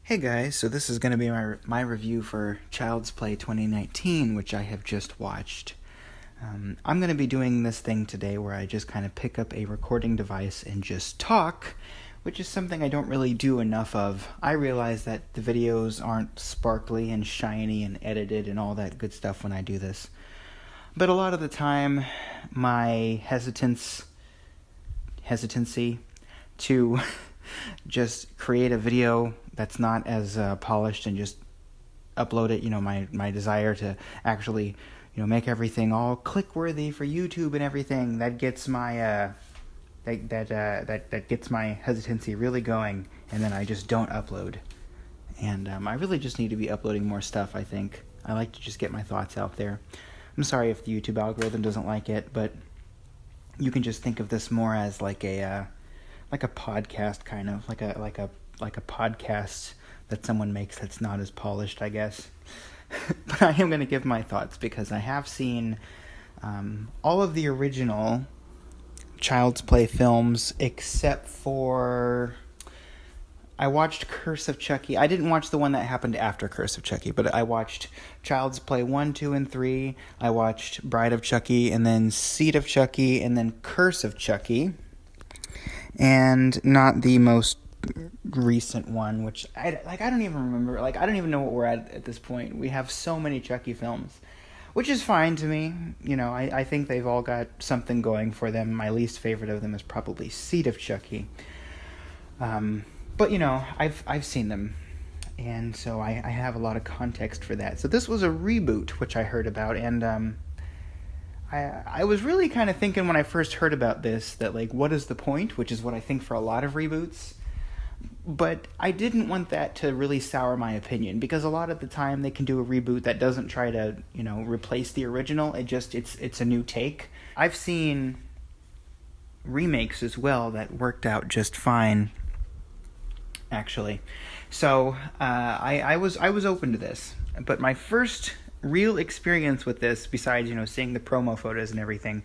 Hey guys, so this is going to be my review for Child's Play 2019, which I have just watched. I'm going to be doing this thing today where I just kind of pick up a recording device and just talk, which is something I don't really do enough of. I realize that the videos aren't sparkly and shiny and edited and all that good stuff when I do this. But a lot of the time, my hesitancy to just create a video that's not as polished and just upload it, my desire to actually, make everything all click-worthy for YouTube and everything, that gets my that gets my hesitancy really going, and then I just don't upload. And I really just need to be uploading more stuff, I think. I like to just get my thoughts out there. I'm sorry if the YouTube algorithm doesn't like it, but you can just think of this more as like a podcast, kind of like a podcast that someone makes that's not as polished, I guess. But I am going to give my thoughts because I have seen all of the original Child's Play films except for I watched Curse of Chucky. I didn't watch the one that happened after Curse of Chucky, but I watched Child's Play 1, 2, and 3. I watched Bride of Chucky, and then Seed of Chucky, and then Curse of Chucky. And not the most recent one, which I don't even remember. I don't even know what we're at this point. We have so many Chucky films, which is fine to me. I think they've all got something going for them. My least favorite of them is probably Seed of Chucky. But I've seen them, and so I have a lot of context for that. So this was a reboot, which I heard about, and I was really kind of thinking when I first heard about this that, what is the point? Which is what I think for a lot of reboots. But I didn't want that to really sour my opinion, because a lot of the time they can do a reboot that doesn't try to, replace the original. It's a new take. I've seen remakes as well that worked out just fine, actually. So I was open to this. But my first real experience with this, besides seeing the promo photos and everything,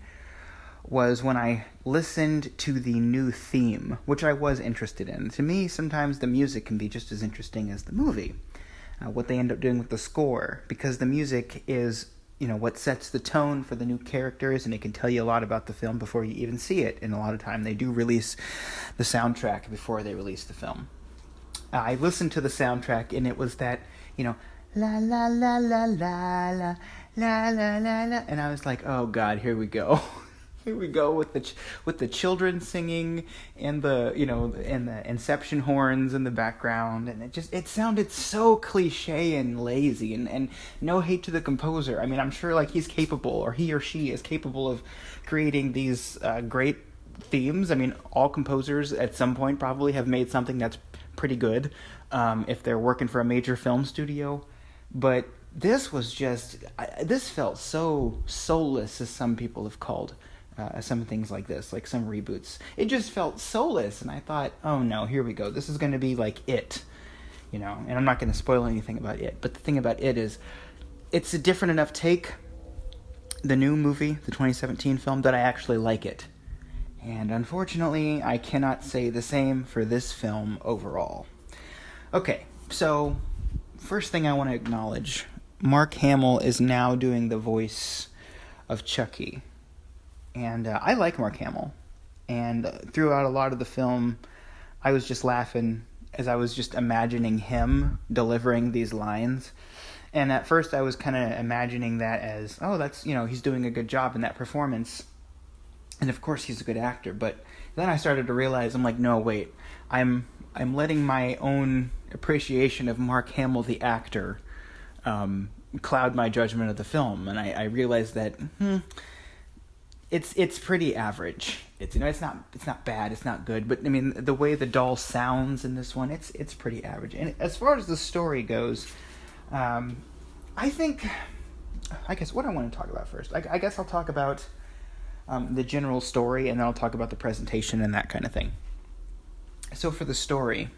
was when I listened to the new theme, which I was interested in. To me, sometimes the music can be just as interesting as the movie, what they end up doing with the score, because the music is what sets the tone for the new characters, and it can tell you a lot about the film before you even see it. And a lot of time they do release the soundtrack before they release the film. I listened to the soundtrack, and it was that la la la la la la la la la la, and I was like, oh god, here we go. Here we go with the children singing and the and the Inception horns in the background, and it sounded so cliche and lazy, and no hate to the composer. I mean, I'm sure he's capable, or he or she is capable of creating these great themes. I mean, all composers at some point probably have made something that's pretty good if they're working for a major film studio. But this was this felt so soulless, as some people have called some things like this, like some reboots. It just felt soulless, and I thought, oh no, here we go. This is going to be like It, and I'm not going to spoil anything about It, but the thing about It is, it's a different enough take, the new movie, the 2017 film, that I actually like it. And unfortunately, I cannot say the same for this film overall. Okay, so first thing I want to acknowledge, Mark Hamill is now doing the voice of Chucky. And I like Mark Hamill. And throughout a lot of the film, I was just laughing as I was just imagining him delivering these lines. And at first I was kind of imagining that as, oh, that's, he's doing a good job in that performance. And of course he's a good actor. But then I started to realize, I'm like, no, wait. I'm letting my own appreciation of Mark Hamill, the actor, cloud my judgment of the film. And I realized that, It's pretty average. It's not bad. It's not good. But I mean, the way the doll sounds in this one, it's pretty average. And as far as the story goes, I guess what I want to talk about first. I guess I'll talk about the general story, and then I'll talk about the presentation and that kind of thing. So for the story,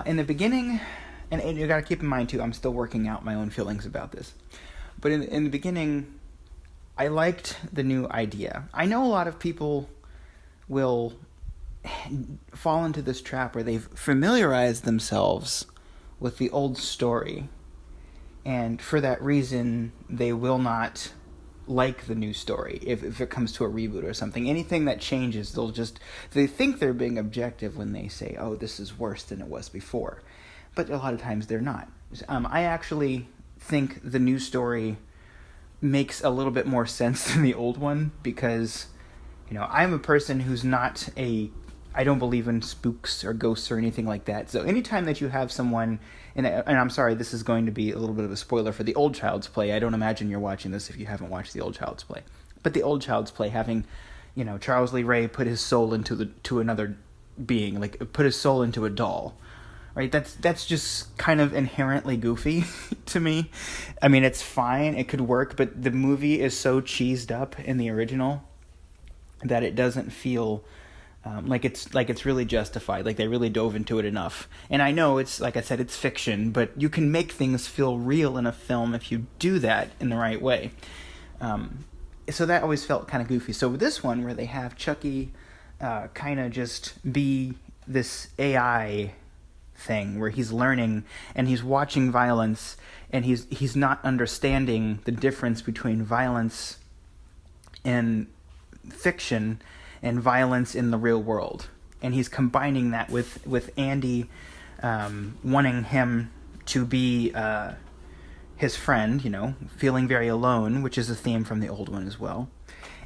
in the beginning, and you got to keep in mind too, I'm still working out my own feelings about this. But in the beginning, I liked the new idea. I know a lot of people will fall into this trap where they've familiarized themselves with the old story. And for that reason, they will not like the new story if it comes to a reboot or something. Anything that changes, they think they're being objective when they say, oh, this is worse than it was before. But a lot of times they're not. I actually think the new story makes a little bit more sense than the old one, because, I'm a person who's I don't believe in spooks or ghosts or anything like that. So anytime that you have someone, and I'm sorry, this is going to be a little bit of a spoiler for the old Child's Play. I don't imagine you're watching this if you haven't watched the old Child's Play. But the old Child's Play, having, Charles Lee Ray put his soul into another being, like put his soul into a doll, right? That's just kind of inherently goofy to me. I mean, it's fine, it could work, but the movie is so cheesed up in the original that it doesn't feel like it's really justified, like they really dove into it enough. And I know it's, like I said, it's fiction, but you can make things feel real in a film if you do that in the right way. So that always felt kind of goofy. So with this one, where they have Chucky kind of just be this AI thing, where he's learning and he's watching violence, and he's not understanding the difference between violence in fiction and violence in the real world, and he's combining that with Andy wanting him to be his friend, feeling very alone, which is a theme from the old one as well.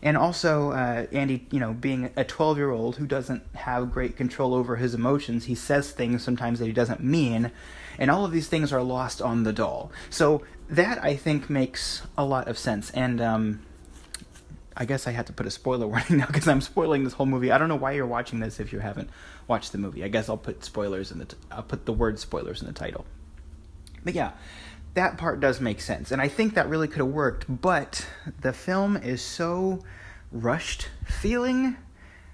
And also Andy, being a 12-year-old who doesn't have great control over his emotions, he says things sometimes that he doesn't mean, and all of these things are lost on the doll. So that, I think, makes a lot of sense. And I guess I had to put a spoiler warning now, because I'm spoiling this whole movie. I don't know why you're watching this if you haven't watched the movie. I guess I'll put spoilers I'll put the word spoilers in the title. But yeah, that part does make sense, and I think that really could have worked. But the film is so rushed feeling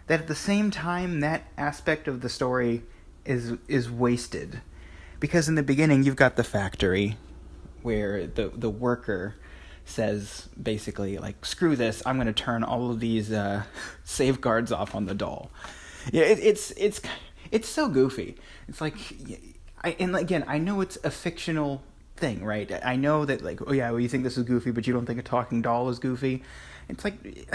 that at the same time, that aspect of the story is wasted, because in the beginning you've got the factory where the worker says basically, like, screw this, I'm going to turn all of these safeguards off on the doll. Yeah, it's so goofy. It's like, and again, I know it's a fictional thing, right? I know that, like, oh yeah, well, you think this is goofy, but you don't think a talking doll is goofy. It's like,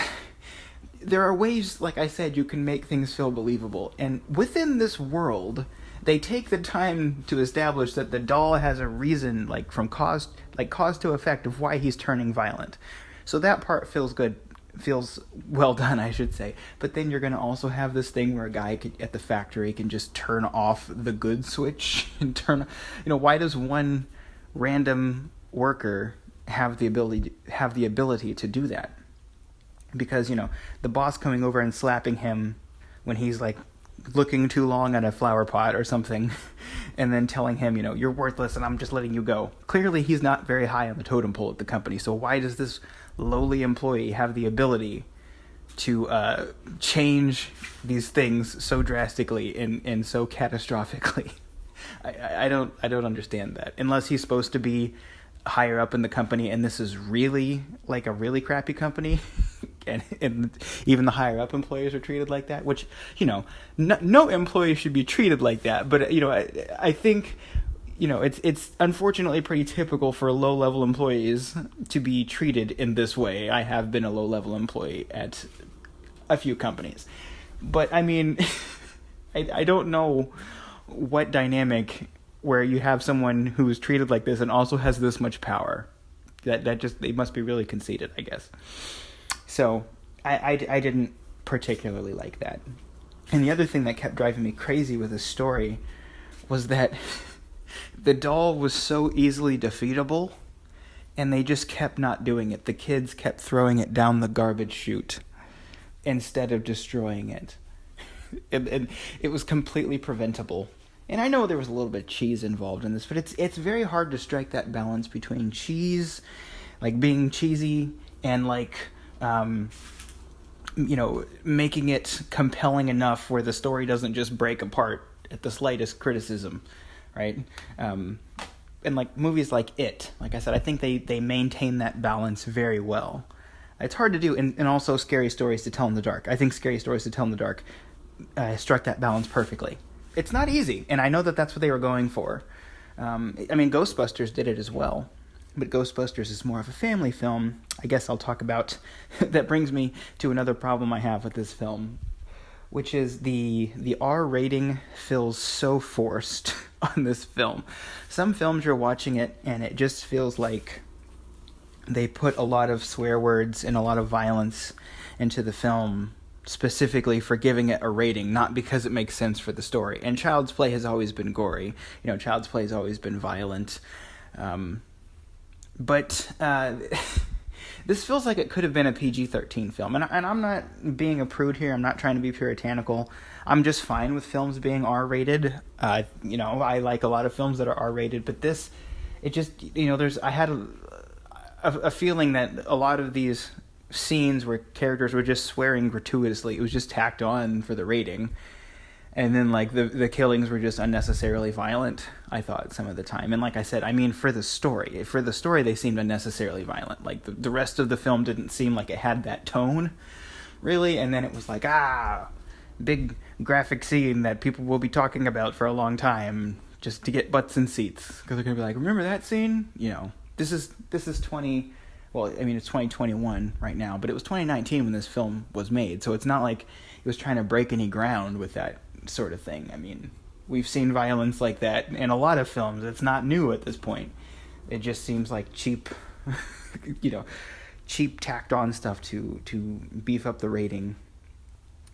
there are ways, like I said, you can make things feel believable, and within this world, they take the time to establish that the doll has a reason, like from cause to effect, of why he's turning violent. So that part feels good, feels well done, I should say. But then you're going to also have this thing where a guy at the factory can just turn off the good switch and why does one random worker have the ability to do that? Because, the boss coming over and slapping him when he's like looking too long at a flower pot or something, and then telling him, you're worthless and I'm just letting you go. Clearly he's not very high on the totem pole at the company, so why does this lowly employee have the ability to change these things so drastically and so catastrophically? I don't understand that, unless he's supposed to be higher up in the company and this is really like a really crappy company and even the higher up employees are treated like that, which no employee should be treated like that, but I think it's unfortunately pretty typical for low level employees to be treated in this way. I have been a low level employee at a few companies, but I mean I don't know what dynamic where you have someone who is treated like this and also has this much power. That just, they must be really conceited, I guess. So I didn't particularly like that. And the other thing that kept driving me crazy with this story was that the doll was so easily defeatable, and they just kept not doing it. The kids kept throwing it down the garbage chute instead of destroying it. And it was completely preventable. And I know there was a little bit of cheese involved in this, but it's very hard to strike that balance between cheese, like being cheesy, and like, making it compelling enough where the story doesn't just break apart at the slightest criticism, right? And like movies like It, like I said, I think they maintain that balance very well. It's hard to do, and also Scary Stories to Tell in the Dark. I think Scary Stories to Tell in the Dark struck that balance perfectly. It's not easy, and I know that that's what they were going for. I mean, Ghostbusters did it as well, but Ghostbusters is more of a family film. I guess I'll talk about... that brings me to another problem I have with this film, which is the R rating feels so forced on this film. Some films you're watching it, and it just feels like they put a lot of swear words and a lot of violence into the film specifically for giving it a rating, not because it makes sense for the story. And Child's Play has always been gory. Child's Play has always been violent. But this feels like it could have been a PG-13 film. And I'm not being a prude here. I'm not trying to be puritanical. I'm just fine with films being R-rated. I like a lot of films that are R-rated, but this, it just, I had a feeling that a lot of these scenes where characters were just swearing gratuitously, it was just tacked on for the rating. And then, like, the killings were just unnecessarily violent, I thought, some of the time. And like I said, I mean, for the story, they seemed unnecessarily violent. Like, the rest of the film didn't seem like it had that tone, really. And then it was like, big graphic scene that people will be talking about for a long time just to get butts in seats. Because they're going to be like, remember that scene? This is 20... Well, I mean, it's 2021 right now, but it was 2019 when this film was made. So it's not like it was trying to break any ground with that sort of thing. I mean, we've seen violence like that in a lot of films. It's not new at this point. It just seems like cheap, cheap tacked on stuff to beef up the rating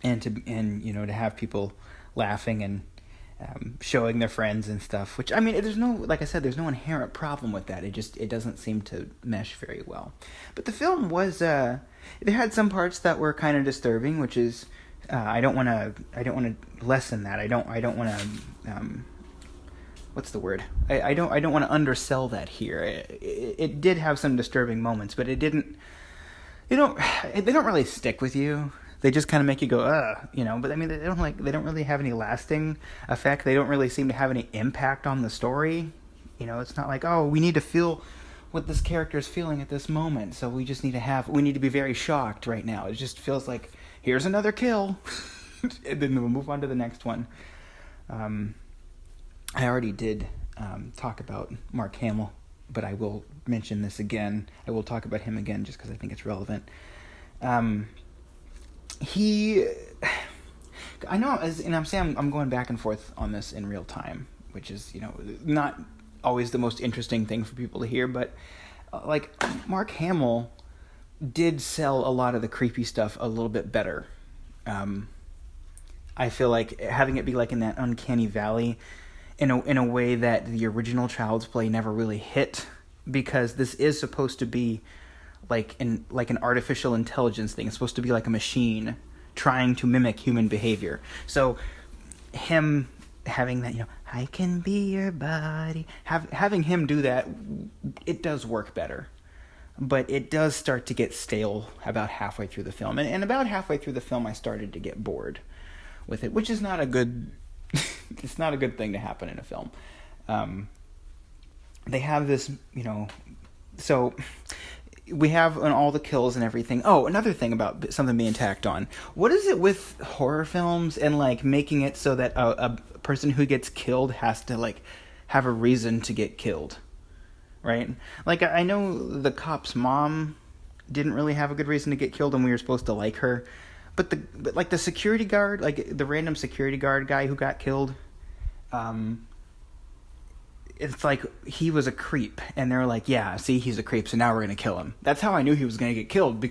and to have people laughing and showing their friends and stuff, which, I mean, there's no inherent problem with that. It doesn't seem to mesh very well. But the film was, it had some parts that were kind of disturbing, which is, I don't want to lessen that. I don't want to, what's the word? I don't want to undersell that here. It did have some disturbing moments, but they don't really stick with you. They just kind of make you go, but I mean, they don't really have any lasting effect. They don't really seem to have any impact on the story. It's not like, we need to feel what this character is feeling at this moment. So we just need to be very shocked right now. It just feels like, here's another kill. And then we'll move on to the next one. I already did talk about Mark Hamill, but I will mention this again. I will talk about him again just because I think it's relevant. I know, and I'm saying I'm going back and forth on this in real time, which is, not always the most interesting thing for people to hear, but, Mark Hamill did sell a lot of the creepy stuff a little bit better. I feel like having it be, in that uncanny valley in a way that the original Child's Play never really hit, because this is supposed to be like an artificial intelligence thing. It's supposed to be like a machine trying to mimic human behavior. So him having that, I can be your body, having him do that, it does work better. But it does start to get stale about halfway through the film. And about halfway through the film, I started to get bored with it, which is not a good it's not a good thing to happen in a film. They have this, so we have on all the kills and everything. Oh, another thing about something being tacked on. What is it with horror films and making it so that a person who gets killed has to have a reason to get killed, right? I know the cop's mom didn't really have a good reason to get killed, and we were supposed to like her. But the security guard, the random security guard guy who got killed, it's like he was a creep, and they're like, yeah, see, he's a creep, so now we're going to kill him. That's how I knew he was going to get killed,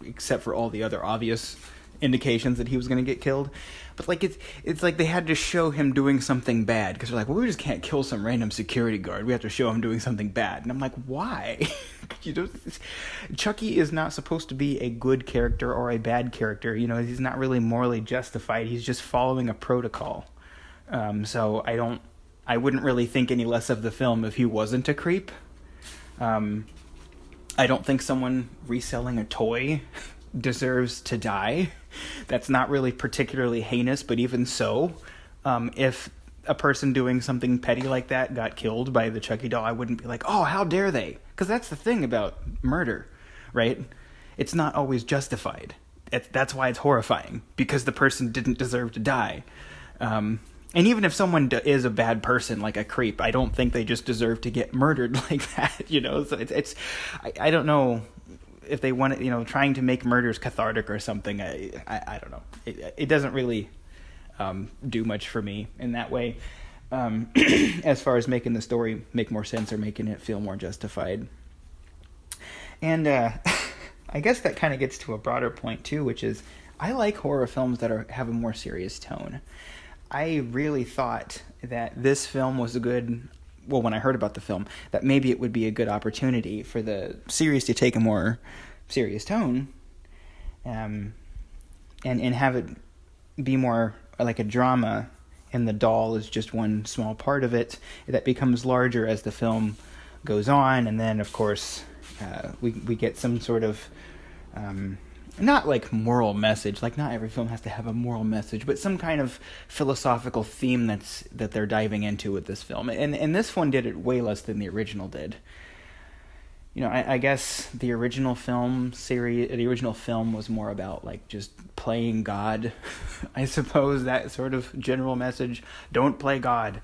except for all the other obvious indications that he was going to get killed. But it's like they had to show him doing something bad, because they're like, well, we just can't kill some random security guard. We have to show him doing something bad. And I'm like, why? Chucky is not supposed to be a good character or a bad character. He's not really morally justified. He's just following a protocol. So I wouldn't really think any less of the film if he wasn't a creep. I don't think someone reselling a toy deserves to die. That's not really particularly heinous, but even so, if a person doing something petty like that got killed by the Chucky doll, I wouldn't be like, oh, how dare they? Because that's the thing about murder, right? It's not always justified. That's why it's horrifying, because the person didn't deserve to die. And even if someone is a bad person, like a creep, I don't think they just deserve to get murdered like that, So I don't know if they want it, trying to make murders cathartic or something. I don't know. It doesn't really do much for me in that way, as far as making the story make more sense or making it feel more justified. And I guess that kind of gets to a broader point too, which is I like horror films that have a more serious tone. I really thought that this film was when I heard about the film, that maybe it would be a good opportunity for the series to take a more serious tone, and have it be more like a drama, and the doll is just one small part of it that becomes larger as the film goes on, and then, of course, we get some sort of... not like moral message, like not every film has to have a moral message, but some kind of philosophical theme that they're diving into with this film. And this one did it way less than the original did. I guess the original film was more about like just playing God. I suppose that sort of general message. Don't play God.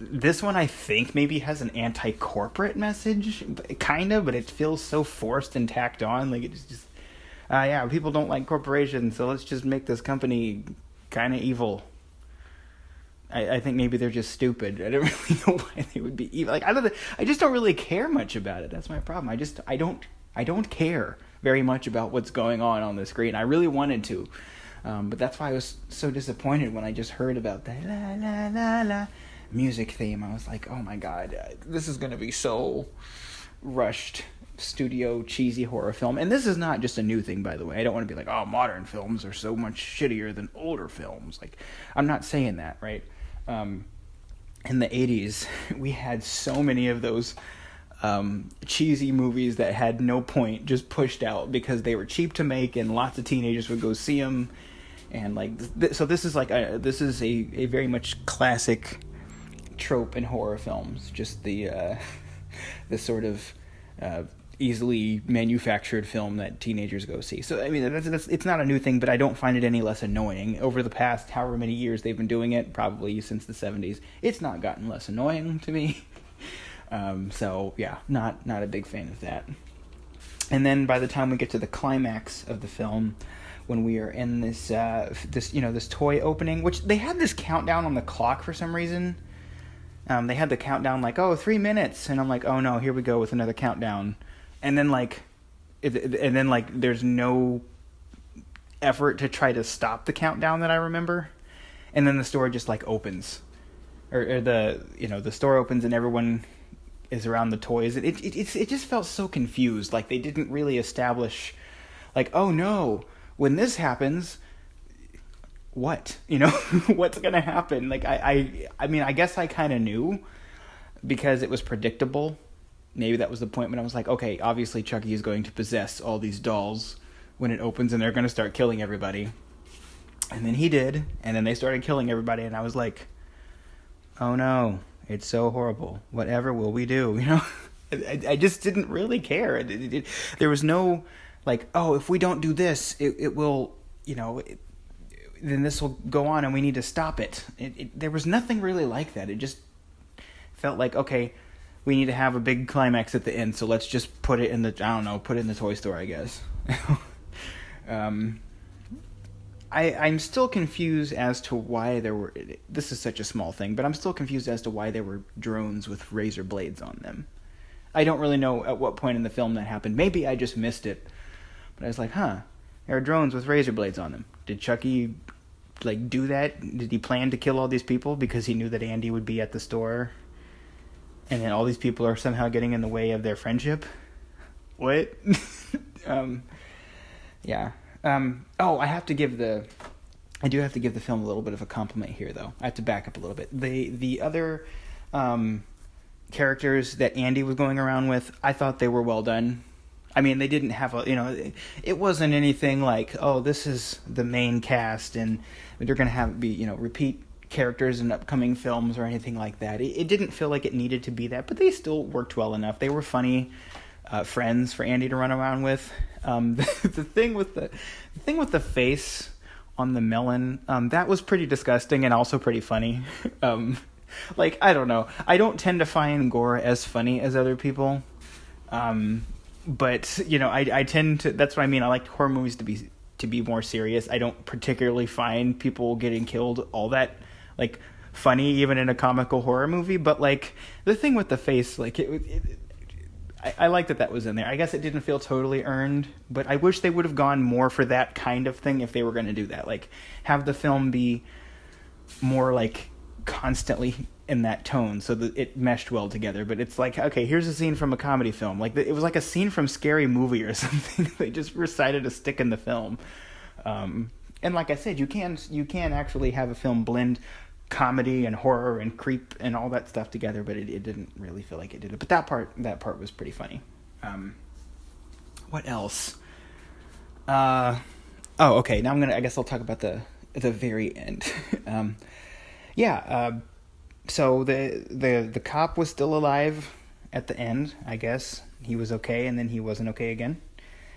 This one I think maybe has an anti-corporate message, kind of, but it feels so forced and tacked on. Like it's just... people don't like corporations, so let's just make this company kind of evil. I think maybe they're just stupid. I don't really know why they would be evil. Like I just don't really care much about it. That's my problem. I don't care very much about what's going on the screen. I really wanted to, but that's why I was so disappointed when I just heard about the la la la la music theme. I was like, oh my god, this is gonna be so rushed. Studio cheesy horror film. And this is not just a new thing, by the way. I don't want to be like, oh, modern films are so much shittier than older films. Like, I'm not saying that, right? In the 80s, we had so many of those cheesy movies that had no point, just pushed out because they were cheap to make and lots of teenagers would go see them. And like, so this is like a very much classic trope in horror films. Just the sort of easily manufactured film that teenagers go see. So I mean, that's it's not a new thing, but I don't find it any less annoying. Over the past however many years they've been doing it, probably since the 70s, it's not gotten less annoying to me. So yeah, not a big fan of that. And then by the time we get to the climax of the film, when we are in this toy opening, which they had this countdown on the clock for some reason. They had the countdown like, 3 minutes, and I'm like, oh no, here we go with another countdown. And then there's no effort to try to stop the countdown that I remember. And then the store just like opens, or the store opens and everyone is around the toys. It just felt so confused. Like they didn't really establish, like, oh no, when this happens, what? What's gonna happen? Like I mean, I guess I kind of knew because it was predictable. Maybe that was the point when I was like, okay, obviously Chucky is going to possess all these dolls when it opens and they're going to start killing everybody. And then he did, and then they started killing everybody, and I was like, oh no, it's so horrible. Whatever will we do? I just didn't really care. There was no, like, oh, if we don't do this, it will, then this will go on and we need to stop it. There was nothing really like that. It just felt like, okay, we need to have a big climax at the end, so let's just put it in the toy store, I guess. I'm still confused as to why this is such a small thing, but I'm still confused as to why there were drones with razor blades on them. I don't really know at what point in the film that happened. Maybe I just missed it. But I was like, there are drones with razor blades on them. Did Chucky, do that? Did he plan to kill all these people because he knew that Andy would be at the store? And then all these people are somehow getting in the way of their friendship? What? Yeah. I do have to give the film a little bit of a compliment here, though. I have to back up a little bit. The other characters that Andy was going around with, I thought they were well done. I mean, they didn't have it wasn't anything like, oh, this is the main cast and they're going to be repeat characters in upcoming films or anything like that. It didn't feel like it needed to be that, but they still worked well enough. They were funny friends for Andy to run around with. The thing with the face on the melon. That was pretty disgusting and also pretty funny. Like, I don't know. I don't tend to find gore as funny as other people. But, you know, I tend to, that's what I mean. I like horror movies to be more serious. I don't particularly find people getting killed all that, like, funny, even in a comical horror movie. But, like, the thing with the face, like, I like that was in there. I guess it didn't feel totally earned, but I wish they would have gone more for that kind of thing if they were going to do that. Like, have the film be more, like, constantly in that tone so that it meshed well together. But it's like, okay, here's a scene from a comedy film. Like, it was like a scene from Scary Movie or something. They just recited a stick in the film. And like I said, you can actually have a film blend comedy and horror and creep and all that stuff together, but it didn't really feel like it did it. But that part was pretty funny. What else? Okay. Now I guess I'll talk about the very end. So the cop was still alive at the end, I guess. He was okay, and then he wasn't okay again.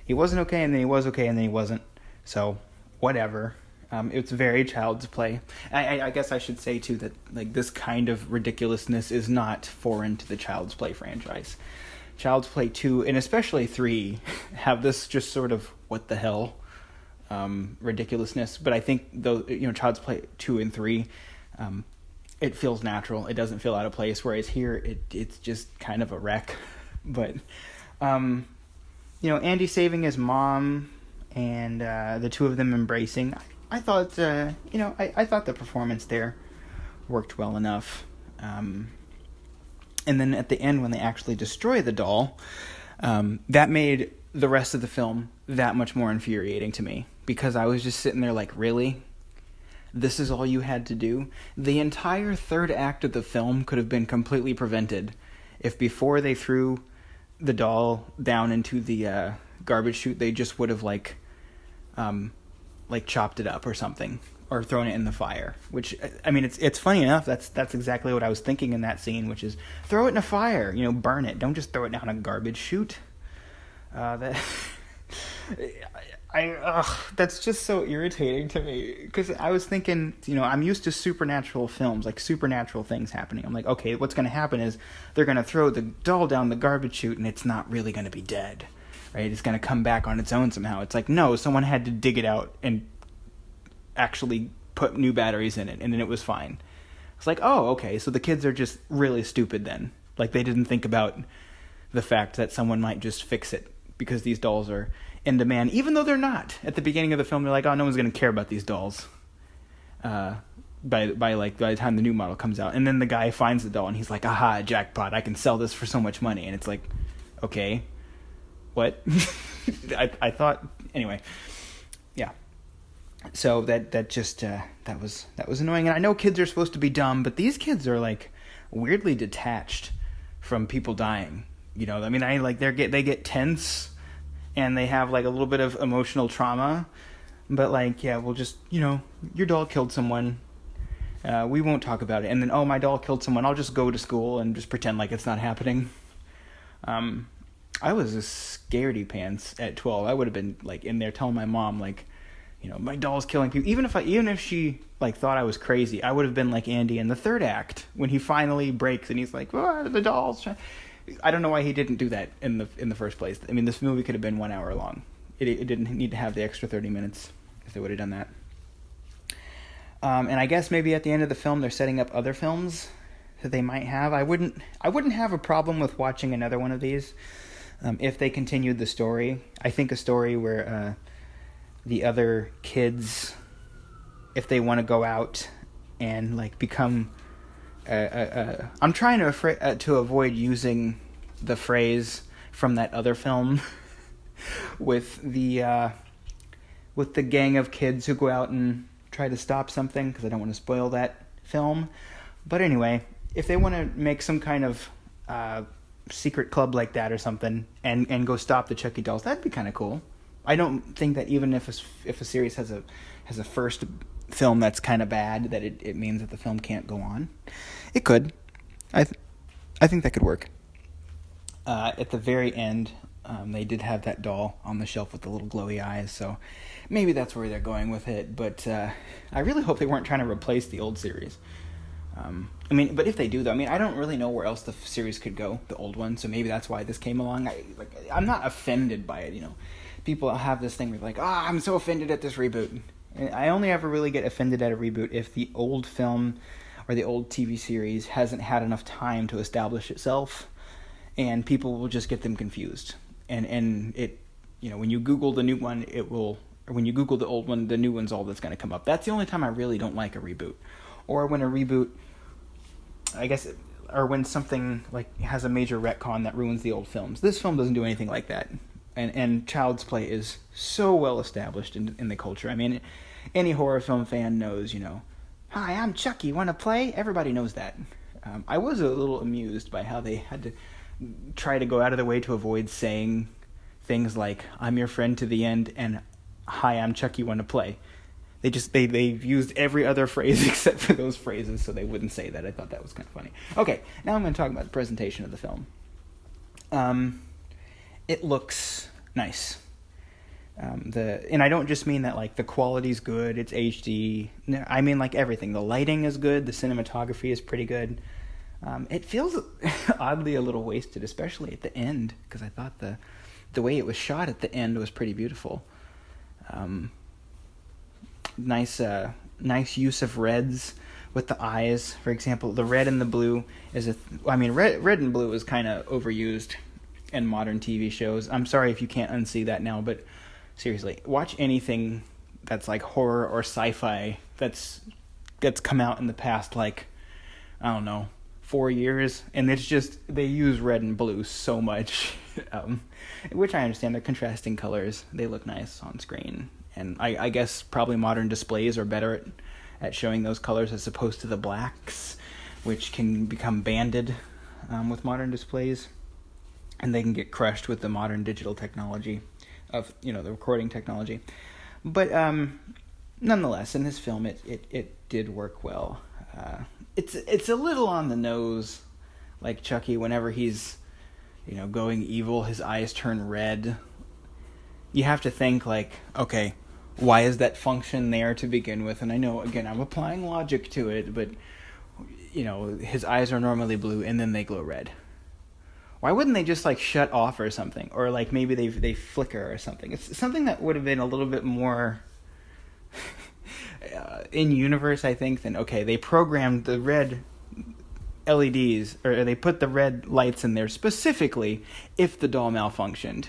He wasn't okay, and then he was okay, and then he wasn't. So, whatever. It's very Child's Play. I guess I should say, too, that like this kind of ridiculousness is not foreign to the Child's Play franchise. Child's Play 2, and especially 3, have this just sort of what the hell ridiculousness. But I think, though, you know, Child's Play 2 and 3, it feels natural. It doesn't feel out of place, whereas here, it's just kind of a wreck. But, you know, Andy saving his mom and the two of them embracing, I thought, I thought the performance there worked well enough. And then at the end, when they actually destroy the doll, that made the rest of the film that much more infuriating to me. Because I was just sitting there like, really? This is all you had to do? The entire third act of the film could have been completely prevented if before they threw the doll down into the garbage chute, they just would have like chopped it up or something, or thrown it in the fire. Which, I mean, it's funny enough. That's exactly what I was thinking in that scene, which is throw it in a fire. You know, burn it. Don't just throw it down a garbage chute. That's just so irritating to me, because I was thinking, you know, I'm used to supernatural films, like supernatural things happening. I'm like, okay, what's going to happen is they're going to throw the doll down the garbage chute and it's not really going to be dead, right? It's going to come back on its own somehow. It's like, no, someone had to dig it out and actually put new batteries in it, and then it was fine. It's like, oh, okay, so the kids are just really stupid then. Like, they didn't think about the fact that someone might just fix it because these dolls are in demand, even though they're not. At the beginning of the film, they're like, oh, no one's going to care about these dolls by the time the new model comes out. And then the guy finds the doll, and he's like, aha, jackpot, I can sell this for so much money. And it's like, okay, what? I thought, anyway, yeah. So that was annoying. And I know kids are supposed to be dumb, but these kids are, like, weirdly detached from people dying. You know, I mean, they get tense, and they have, like, a little bit of emotional trauma, but, like, yeah, we'll just, you know, your doll killed someone, we won't talk about it, and then, oh, my doll killed someone, I'll just go to school and just pretend like it's not happening. I was a scaredy pants at 12. I would have been, like, in there telling my mom, like, you know, my doll's killing people. Even if she, like, thought I was crazy, I would have been like Andy in the third act, when he finally breaks, and he's like, oh, the doll's I don't know why he didn't do that in the first place. I mean, this movie could have been 1 hour long. It didn't need to have the extra 30 minutes if they would have done that. And I guess maybe at the end of the film they're setting up other films that they might have. I wouldn't have a problem with watching another one of these if they continued the story. I think a story where the other kids, if they want to go out and, like, become I'm trying to avoid using the phrase from that other film with the gang of kids who go out and try to stop something, because I don't want to spoil that film. But anyway, if they want to make some kind of secret club like that or something, and go stop the Chucky dolls, that'd be kind of cool. I don't think that even if a series has a first film that's kind of bad, that it means that the film can't go on. It could. I think that could work. At the very end, They did have that doll on the shelf with the little glowy eyes, so maybe that's where they're going with it. But I really hope they weren't trying to replace the old series. But if they do, though, I don't really know where else the series could go, the old one, so maybe that's why this came along. I'm not offended by it, People have this thing where they're like, I'm so offended at this reboot. And I only ever really get offended at a reboot if the old film or the old TV series hasn't had enough time to establish itself, and people will just get them confused. And it, when you Google the new one, or when you Google the old one, the new one's all that's going to come up. That's the only time I really don't like a reboot. Or when a reboot, or when something like has a major retcon that ruins the old films. This film doesn't do anything like that. And Child's Play is so well established in the culture. Any horror film fan knows, hi, I'm Chucky, want to play? Everybody knows that. I was a little amused by how they had to try to go out of their way to avoid saying things like, I'm your friend to the end, and hi, I'm Chucky, want to play? They used every other phrase except for those phrases, so they wouldn't say that. I thought that was kind of funny. Okay, now I'm going to talk about the presentation of the film. It looks nice. And I don't just mean that like the quality's good, it's HD. No, I mean like everything. The lighting is good, the cinematography is pretty good. It feels oddly a little wasted, especially at the end, because I thought the way it was shot at the end was pretty beautiful. Nice use of reds with the eyes. For example, the red and the blue is red and blue is kind of overused in modern TV shows. I'm sorry if you can't unsee that now, but seriously, watch anything that's like horror or sci-fi that's come out in the past, like, I don't know, 4 years, and it's just, they use red and blue so much, which I understand. They're contrasting colors. They look nice on screen, and I guess probably modern displays are better at showing those colors as opposed to the blacks, which can become banded with modern displays, and they can get crushed with the modern digital technology of, the recording technology. But nonetheless, in this film, it did work well. It's a little on the nose, like Chucky. Whenever he's, going evil, his eyes turn red. You have to think like, okay, why is that function there to begin with? And I know, again, I'm applying logic to it, but his eyes are normally blue and then they glow red. Why wouldn't they just like shut off or something? Or like maybe they flicker or something. It's something that would have been a little bit more in universe, I think, than, okay, they programmed the red LEDs, or they put the red lights in there specifically if the doll malfunctioned.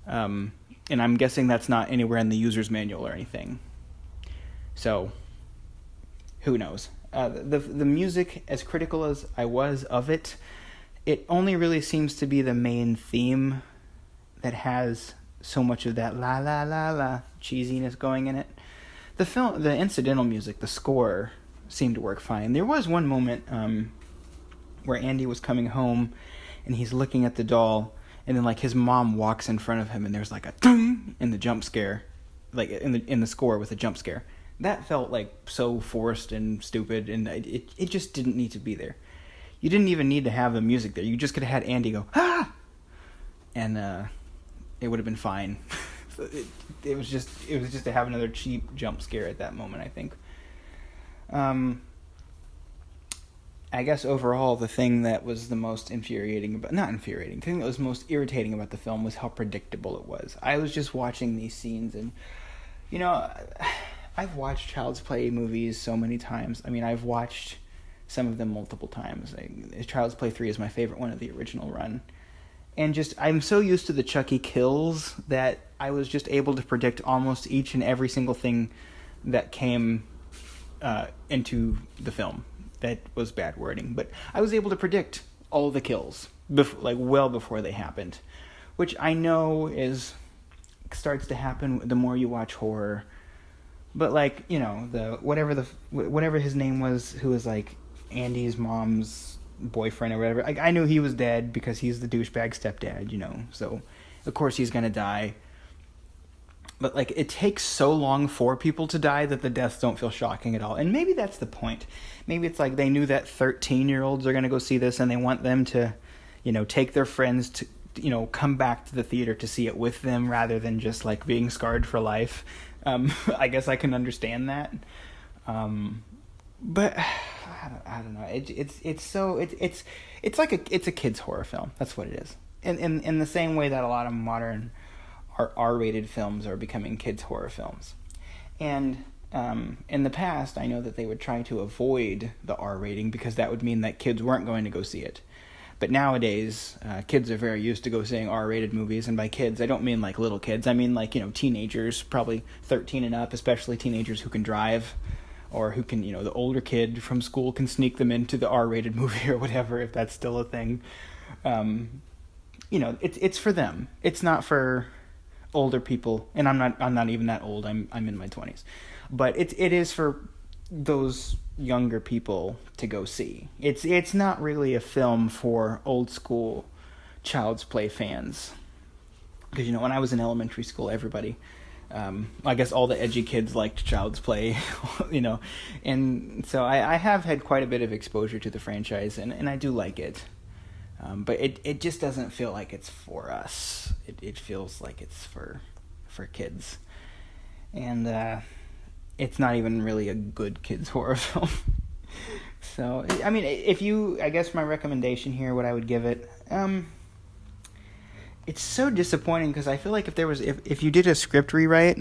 And I'm guessing that's not anywhere in the user's manual or anything. So, who knows? The music, as critical as I was of it, it only really seems to be the main theme that has so much of that la la la la cheesiness going in it. The incidental music, the score, seemed to work fine. There was one moment where Andy was coming home and he's looking at the doll, and then like his mom walks in front of him and there's like a ding in the jump scare, like in the score with a jump scare. That felt like so forced and stupid, and it just didn't need to be there. You didn't even need to have the music there. You just could have had Andy go, ah! And it would have been fine. It was just to have another cheap jump scare at that moment, I think. I guess overall the thing that was the most the thing that was most irritating about the film was how predictable it was. I was just watching these scenes, and I've watched Child's Play movies so many times. I've watched some of them multiple times. Child's Play 3 is my favorite one of the original run. And I'm so used to the Chucky kills that I was just able to predict almost each and every single thing that came into the film. That was bad wording, but I was able to predict all the kills well before they happened, which I know starts to happen the more you watch horror. But whatever his name was, who was like Andy's mom's boyfriend or whatever, I knew he was dead because he's the douchebag stepdad, so of course he's gonna die. But it takes so long for people to die that the deaths don't feel shocking at all. And maybe that's the point. Maybe it's like they knew that 13-year-olds are gonna go see this and they want them to, take their friends come back to the theater to see it with them rather than just like being scarred for life. I guess I can understand that. But I don't know. It's like a kid's horror film. That's what it is. In the same way that a lot of modern R-rated films are becoming kids horror films. And in the past, I know that they would try to avoid the R rating because that would mean that kids weren't going to go see it. But nowadays, kids are very used to go seeing R-rated movies, and by kids, I don't mean like little kids. I mean like, teenagers, probably 13 and up, especially teenagers who can drive, or who can, the older kid from school can sneak them into the R-rated movie or whatever, if that's still a thing. It's for them. It's not for older people, and I'm not even that old. I'm in my 20s. But it is for those younger people to go see. It's not really a film for old school Child's Play fans. Because when I was in elementary school, everybody, I guess all the edgy kids liked Child's Play, and so I have had quite a bit of exposure to the franchise, and I do like it. But it just doesn't feel like it's for us. It feels like it's for kids. And it's not even really a good kids horror film. So, I mean, I guess my recommendation here, what I would give it, it's so disappointing because I feel like if you did a script rewrite,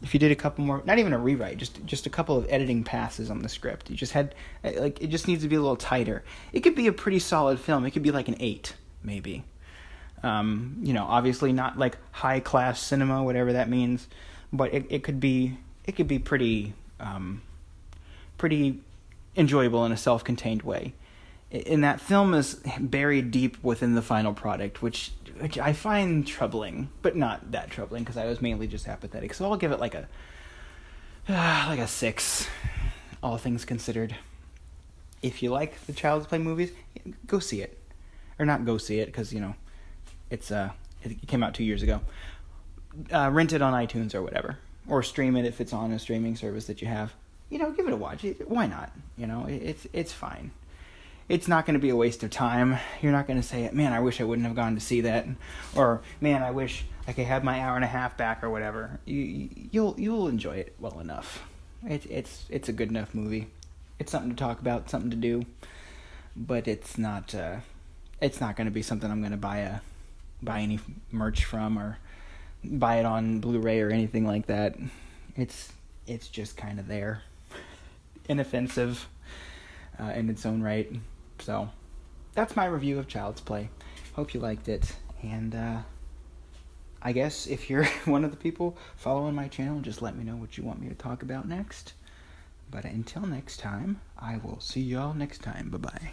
if you did a couple more, not even a rewrite, just a couple of editing passes on the script, you just had, it just needs to be a little tighter. It could be a pretty solid film. It could be like an 8, maybe. Obviously not like high class cinema, whatever that means, but it could be pretty enjoyable in a self-contained way. And that film is buried deep within the final product, which I find troubling, but not that troubling because I was mainly just apathetic. So I'll give it like a 6, all things considered. If you like the Child's Play movies, go see it, or not go see it because it came out 2 years ago. Rent it on iTunes or whatever, or stream it if it's on a streaming service that you have. Give it a watch. Why not? It's fine. It's not going to be a waste of time. You're not going to say, man, I wish I wouldn't have gone to see that, or man, I wish I could have my hour and a half back, or whatever. You'll enjoy it well enough. It's a good enough movie. It's something to talk about, something to do, but it's not going to be something I'm going to buy any merch from or buy it on Blu-ray or anything like that. It's just kind of there, inoffensive in its own right. So that's my review of Child's Play. Hope you liked it, and I guess if you're one of the people following my channel, just let me know what you want me to talk about next. But until next time, I will see y'all next time. Bye-bye.